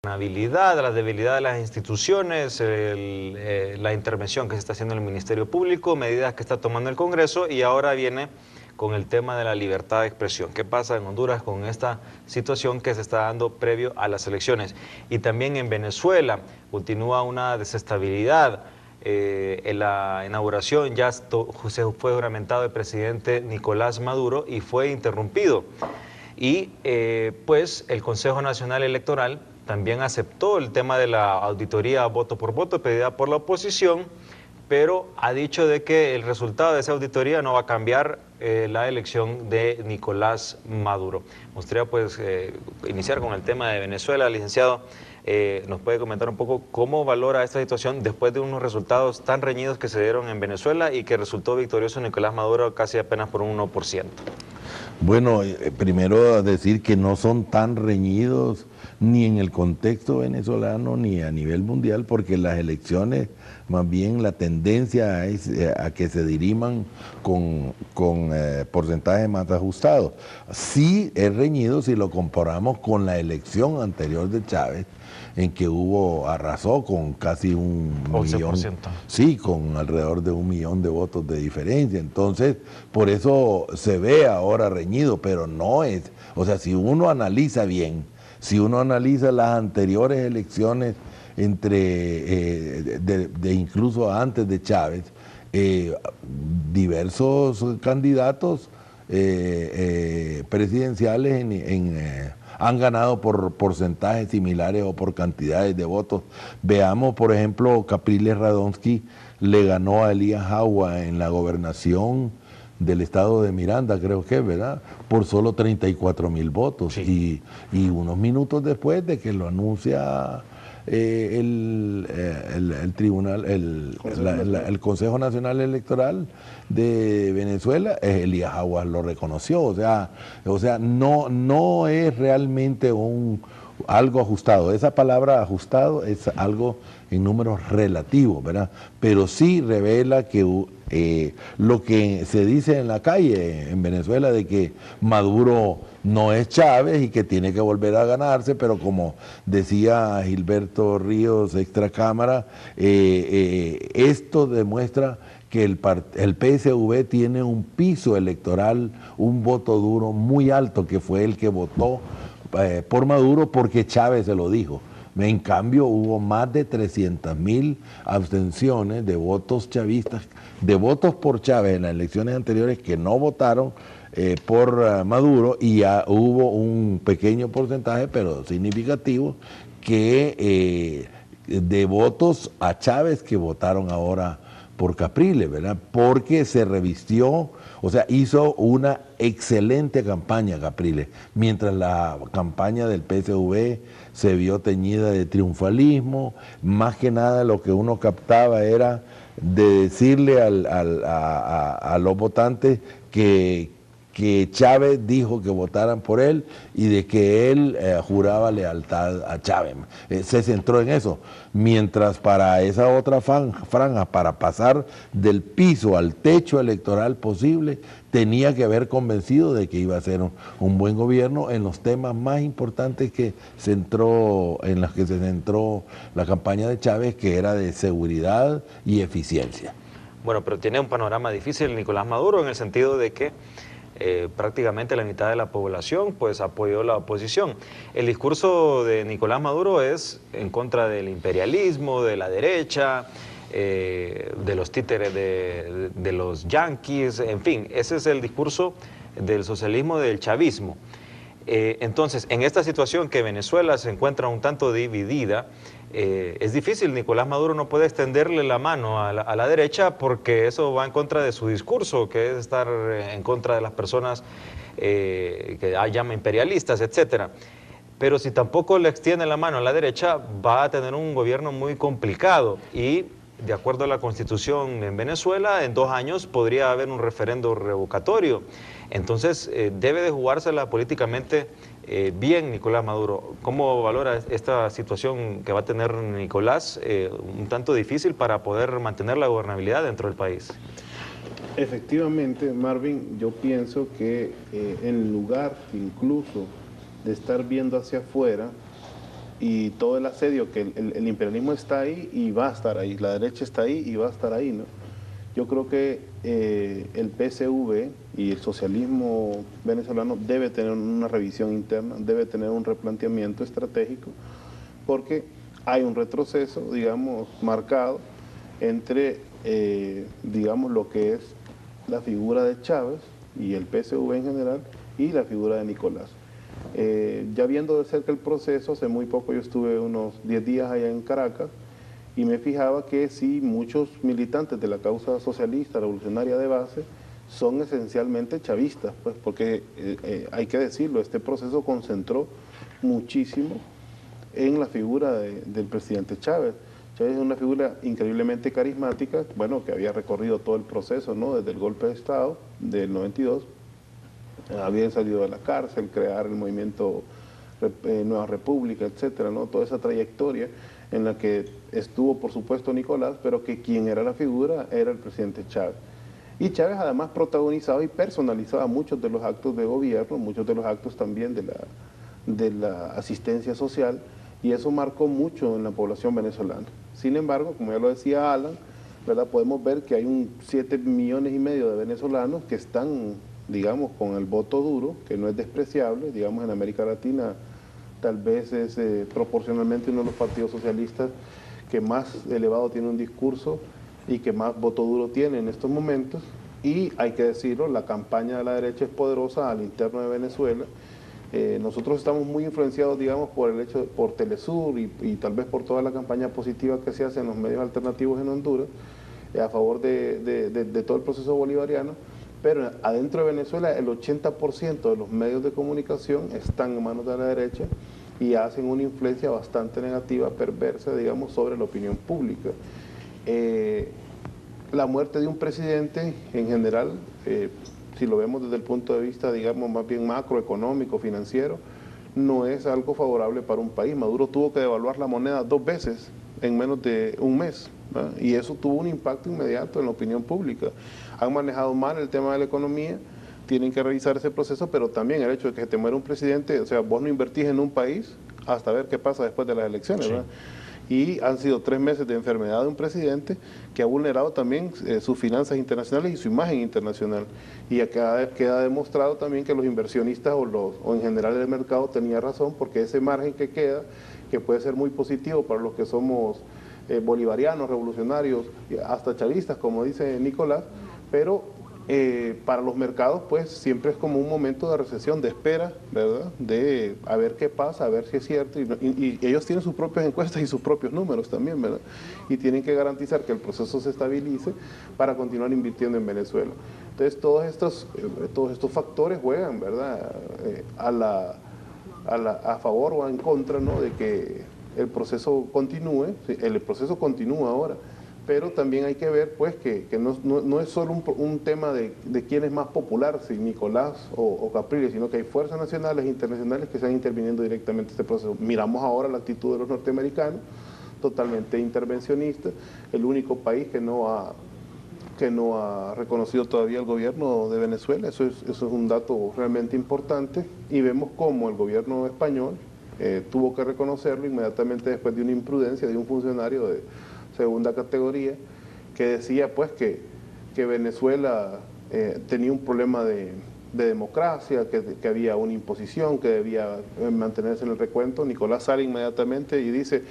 La debilidad de las instituciones, la intervención que se está haciendo en el Ministerio Público, medidas que está tomando el Congreso, y ahora viene con el tema de la libertad de expresión. ¿Qué pasa en Honduras con esta situación que se está dando previo a las elecciones? Y también en Venezuela continúa una desestabilidad. En la inauguración ya se fue juramentado el presidente Nicolás Maduro y fue interrumpido. Y pues el Consejo Nacional Electoral también aceptó el tema de la auditoría voto por voto pedida por la oposición, pero ha dicho de que el resultado de esa auditoría no va a cambiar la elección de Nicolás Maduro. Me gustaría pues iniciar con el tema de Venezuela. Licenciado, ¿nos puede comentar un poco cómo valora esta situación después de unos resultados tan reñidos que se dieron en Venezuela y que resultó victorioso Nicolás Maduro casi apenas por un 1%? Bueno, primero decir que no son tan reñidos ni en el contexto venezolano ni a nivel mundial, porque las elecciones, más bien la tendencia es a que se diriman con porcentajes más ajustados. Sí es reñido si lo comparamos con la elección anterior de Chávez, en que arrasó con casi 1 millón, sí, con alrededor de 1 millón de votos de diferencia. Entonces, por eso se ve ahora reñido, pero no es, o sea, si uno analiza bien, si uno analiza las anteriores elecciones incluso antes de Chávez, diversos candidatos presidenciales han ganado por porcentajes similares o por cantidades de votos. Veamos, por ejemplo, Capriles Radonsky le ganó a Elías Jagua en la gobernación del estado de Miranda, creo que, ¿verdad? Por solo 34,000 votos. Sí. Y unos minutos después de que lo anuncia el tribunal, el Consejo Nacional Electoral de Venezuela, Elías Jagua lo reconoció. O sea, no es realmente algo ajustado. Esa palabra ajustado es algo en números relativos, ¿verdad? Pero sí revela que lo que se dice en la calle en Venezuela de que Maduro no es Chávez y que tiene que volver a ganarse, pero como decía Gilberto Ríos, extracámara, esto demuestra que el PSV tiene un piso electoral, un voto duro muy alto, que fue el que votó por Maduro porque Chávez se lo dijo. En cambio, hubo más de 300,000 abstenciones de votos chavistas, de votos por Chávez en las elecciones anteriores que no votaron por Maduro, y ya hubo un pequeño porcentaje, pero significativo, que de votos a Chávez que votaron ahora por Capriles, ¿verdad? Porque se revistió, o sea, hizo una excelente campaña Capriles, mientras la campaña del PSV se vio teñida de triunfalismo. Más que nada lo que uno captaba era de decirle a los votantes que Chávez dijo que votaran por él y de que él juraba lealtad a Chávez. Se centró en eso, mientras para esa otra franja, para pasar del piso al techo electoral posible, tenía que haber convencido de que iba a ser un buen gobierno en los temas más importantes en los que se centró la campaña de Chávez, que era de seguridad y eficiencia. Bueno, pero tiene un panorama difícil Nicolás Maduro, en el sentido de que prácticamente la mitad de la población pues apoyó la oposición. El discurso de Nicolás Maduro es en contra del imperialismo, de la derecha, de los títeres de los yanquis, en fin, ese es el discurso del socialismo, del chavismo. Entonces, en esta situación que Venezuela se encuentra un tanto dividida, es difícil. Nicolás Maduro no puede extenderle la mano a la derecha, porque eso va en contra de su discurso, que es estar en contra de las personas que llama imperialistas, etcétera. Pero si tampoco le extiende la mano a la derecha, va a tener un gobierno muy complicado, y de acuerdo a la Constitución en Venezuela, en 2 años podría haber un referendo revocatorio. Entonces, debe de jugársela políticamente bien Nicolás Maduro. ¿Cómo valora esta situación que va a tener Nicolás, un tanto difícil para poder mantener la gobernabilidad dentro del país? Efectivamente, Marvin, yo pienso que en lugar incluso de estar viendo hacia afuera y todo el asedio que el imperialismo está ahí y va a estar ahí, la derecha está ahí y va a estar ahí, ¿no? Yo creo que el PSV y el socialismo venezolano debe tener una revisión interna, debe tener un replanteamiento estratégico, porque hay un retroceso, digamos, marcado entre, digamos, lo que es la figura de Chávez y el PSV en general y la figura de Nicolás. Ya viendo de cerca el proceso, hace muy poco yo estuve unos 10 días allá en Caracas y me fijaba que sí, muchos militantes de la causa socialista, revolucionaria de base, son esencialmente chavistas, pues, porque hay que decirlo, este proceso concentró muchísimo en la figura del presidente Chávez. Chávez es una figura increíblemente carismática, bueno, que había recorrido todo el proceso, ¿no? Desde el golpe de Estado del 92, había salido de la cárcel, crear el movimiento Nueva República, etcétera, ¿no? Toda esa trayectoria en la que estuvo, por supuesto, Nicolás, pero que quien era la figura era el presidente Chávez. Y Chávez además protagonizaba y personalizaba muchos de los actos de gobierno, muchos de los actos también de la asistencia social, y eso marcó mucho en la población venezolana. Sin embargo, como ya lo decía Alan, ¿verdad? Podemos ver que hay 7,5 millones de venezolanos que están, digamos, con el voto duro, que no es despreciable, digamos, en América Latina tal vez es proporcionalmente uno de los partidos socialistas que más elevado tiene un discurso y que más voto duro tiene en estos momentos, y hay que decirlo, la campaña de la derecha es poderosa al interno de Venezuela. Nosotros estamos muy influenciados, digamos, por Telesur y tal vez por toda la campaña positiva que se hace en los medios alternativos en Honduras, a favor de todo el proceso bolivariano, pero adentro de Venezuela el 80% de los medios de comunicación están en manos de la derecha y hacen una influencia bastante negativa, perversa, digamos, sobre la opinión pública. La muerte de un presidente, en general, si lo vemos desde el punto de vista, digamos, más bien macroeconómico, financiero, no es algo favorable para un país. Maduro tuvo que devaluar la moneda 2 veces en menos de un mes, ¿verdad? Y eso tuvo un impacto inmediato en la opinión pública. Han manejado mal el tema de la economía, tienen que revisar ese proceso, pero también el hecho de que se te muera un presidente, o sea, vos no invertís en un país hasta ver qué pasa después de las elecciones, ¿verdad? Y han sido 3 meses de enfermedad de un presidente que ha vulnerado también sus finanzas internacionales y su imagen internacional. Y queda demostrado también que los inversionistas o en general el mercado tenía razón, porque ese margen que queda, que puede ser muy positivo para los que somos bolivarianos, revolucionarios, hasta chavistas, como dice Nicolás, pero para los mercados pues siempre es como un momento de recesión, de espera, ¿verdad? De a ver qué pasa, a ver si es cierto, y ellos tienen sus propias encuestas y sus propios números también, ¿verdad? Y tienen que garantizar que el proceso se estabilice para continuar invirtiendo en Venezuela. Entonces todos estos factores juegan, ¿verdad? A favor o en contra, ¿no? De que el proceso continúe. El proceso continúa ahora, pero también hay que ver pues que no es solo un tema de quién es más popular, si Nicolás o Capriles, sino que hay fuerzas nacionales e internacionales que están interviniendo directamente en este proceso. Miramos ahora la actitud de los norteamericanos, totalmente intervencionista, el único país que no ha reconocido todavía el gobierno de Venezuela. Eso es un dato realmente importante, y vemos cómo el gobierno español tuvo que reconocerlo inmediatamente después de una imprudencia de un funcionario de segunda categoría que decía pues que Venezuela tenía un problema de democracia, que había una imposición, que debía mantenerse en el recuento. Nicolás sale inmediatamente y dice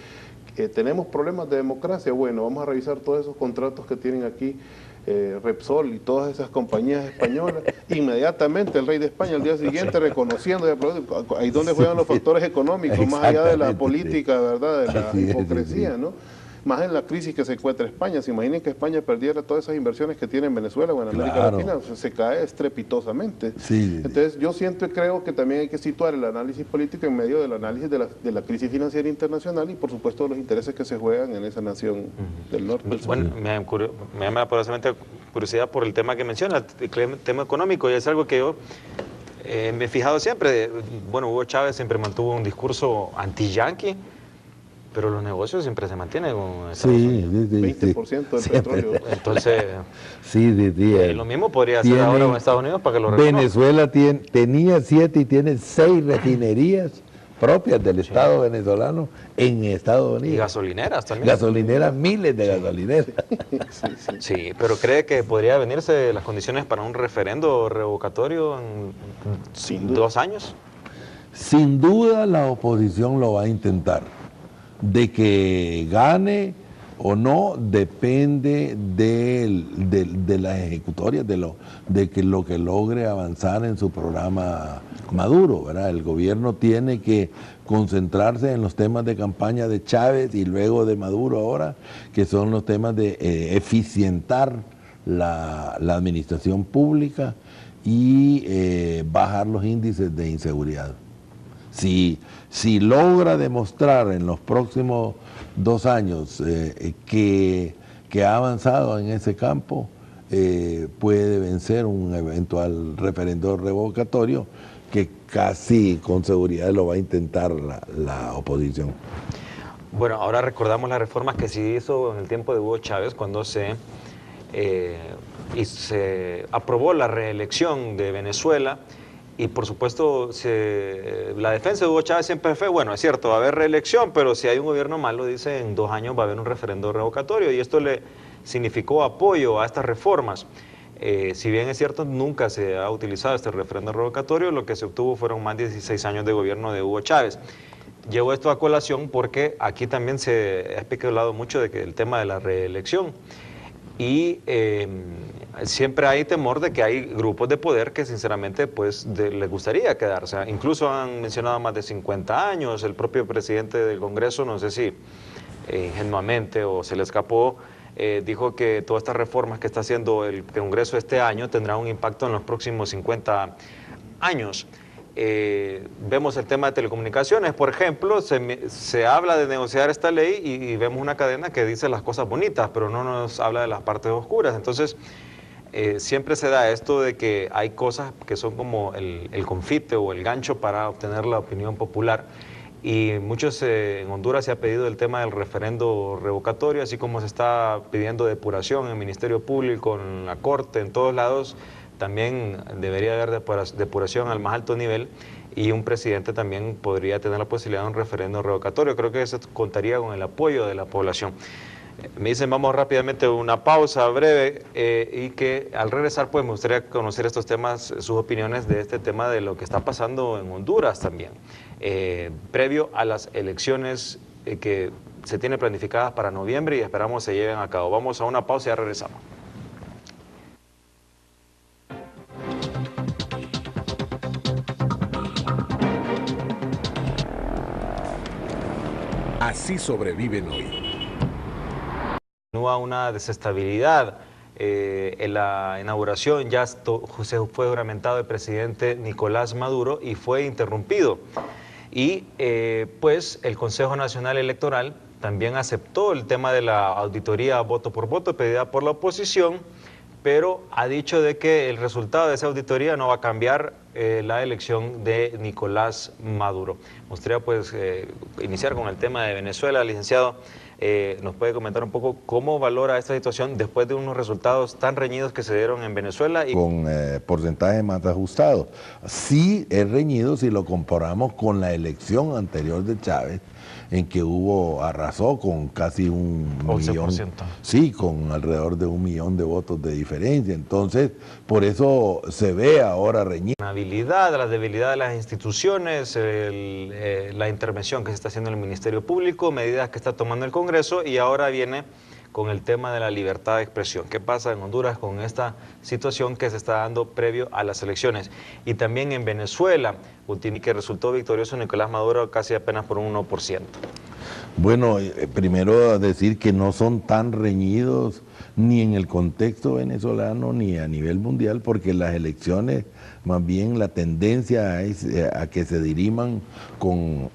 tenemos problemas de democracia, bueno, vamos a revisar todos esos contratos que tienen aquí Repsol y todas esas compañías españolas. Inmediatamente el rey de España al día siguiente reconociendo, ahí donde juegan los factores económicos, más allá de la política, ¿verdad?, de la hipocresía, ¿no? Más en la crisis que se encuentra España. Se imaginen que España perdiera todas esas inversiones que tiene en Venezuela o en América Latina, se cae estrepitosamente. Sí. Entonces yo siento y creo que también hay que situar el análisis político en medio del análisis de la crisis financiera internacional y por supuesto los intereses que se juegan en esa nación del norte. Bueno, me llama poderosamente curiosidad por el tema que menciona, el tema económico, y es algo que yo me he fijado siempre. Bueno, Hugo Chávez siempre mantuvo un discurso anti-yanqui, pero los negocios siempre se mantienen con Estados Unidos. 20% del petróleo. Entonces, lo mismo podría hacer ahora con Estados Unidos para que lo reconozcan. Venezuela tenía 7 y tiene 6 refinerías propias del Estado venezolano en Estados Unidos. Y gasolineras también. Gasolineras, miles de gasolineras. Sí, pero ¿cree que podría venirse las condiciones para un referendo revocatorio en Sin duda. 2 años? Sin duda la oposición lo va a intentar. De que gane o no depende de las ejecutorias, de que lo que logre avanzar en su programa Maduro, ¿verdad? El gobierno tiene que concentrarse en los temas de campaña de Chávez y luego de Maduro ahora, que son los temas de eficientar la administración pública y bajar los índices de inseguridad. Si logra demostrar en los próximos 2 años que ha avanzado en ese campo, puede vencer un eventual referendo revocatorio que casi con seguridad lo va a intentar la oposición. Bueno, ahora recordamos las reformas que se hizo en el tiempo de Hugo Chávez cuando se aprobó la reelección de Venezuela. Y por supuesto, la defensa de Hugo Chávez siempre fue, bueno, es cierto, va a haber reelección, pero si hay un gobierno malo, dice, en 2 años va a haber un referendo revocatorio, y esto le significó apoyo a estas reformas. Si bien es cierto, nunca se ha utilizado este referendo revocatorio, lo que se obtuvo fueron más de 16 años de gobierno de Hugo Chávez. Llevo esto a colación porque aquí también se ha especulado mucho de que el tema de la reelección. Y siempre hay temor de que hay grupos de poder que sinceramente pues les gustaría quedarse. Incluso han mencionado más de 50 años, el propio presidente del Congreso, no sé si ingenuamente o se le escapó, dijo que todas estas reformas que está haciendo el Congreso este año tendrán un impacto en los próximos 50 años. Vemos el tema de telecomunicaciones, por ejemplo, se habla de negociar esta ley y vemos una cadena que dice las cosas bonitas, pero no nos habla de las partes oscuras. Entonces, siempre se da esto de que hay cosas que son como el confite o el gancho para obtener la opinión popular. Y muchos en Honduras se ha pedido el tema del referendo revocatorio, así como se está pidiendo depuración en el Ministerio Público, en la Corte, en todos lados. También debería haber depuración al más alto nivel y un presidente también podría tener la posibilidad de un referendo revocatorio. Creo que eso contaría con el apoyo de la población. Me dicen, vamos rápidamente a una pausa breve y que al regresar pues me gustaría conocer estos temas, sus opiniones de este tema de lo que está pasando en Honduras también, previo a las elecciones que se tienen planificadas para noviembre y esperamos se lleven a cabo. Vamos a una pausa y ya regresamos. Así sobreviven hoy. Continúa una desestabilidad. En la inauguración ya se fue juramentado el presidente Nicolás Maduro y fue interrumpido. Y pues el Consejo Nacional Electoral también aceptó el tema de la auditoría voto por voto pedida por la oposición, pero ha dicho de que el resultado de esa auditoría no va a cambiar la elección de Nicolás Maduro. Me gustaría pues iniciar con el tema de Venezuela. Licenciado, ¿nos puede comentar un poco cómo valora esta situación después de unos resultados tan reñidos que se dieron en Venezuela? Con porcentajes más ajustados. Sí es reñido si lo comparamos con la elección anterior de Chávez, en que arrasó con casi 1 millón. Sí, con alrededor de 1 millón de votos de diferencia. Entonces, por eso se ve ahora reñido. La debilidad de las instituciones, la intervención que se está haciendo en el Ministerio Público, medidas que está tomando el Congreso y ahora viene con el tema de la libertad de expresión. ¿Qué pasa en Honduras con esta situación que se está dando previo a las elecciones? Y también en Venezuela, que resultó victorioso Nicolás Maduro casi apenas por un 1%. Bueno, primero decir que no son tan reñidos ni en el contexto venezolano ni a nivel mundial, porque las elecciones, más bien la tendencia es a que se diriman con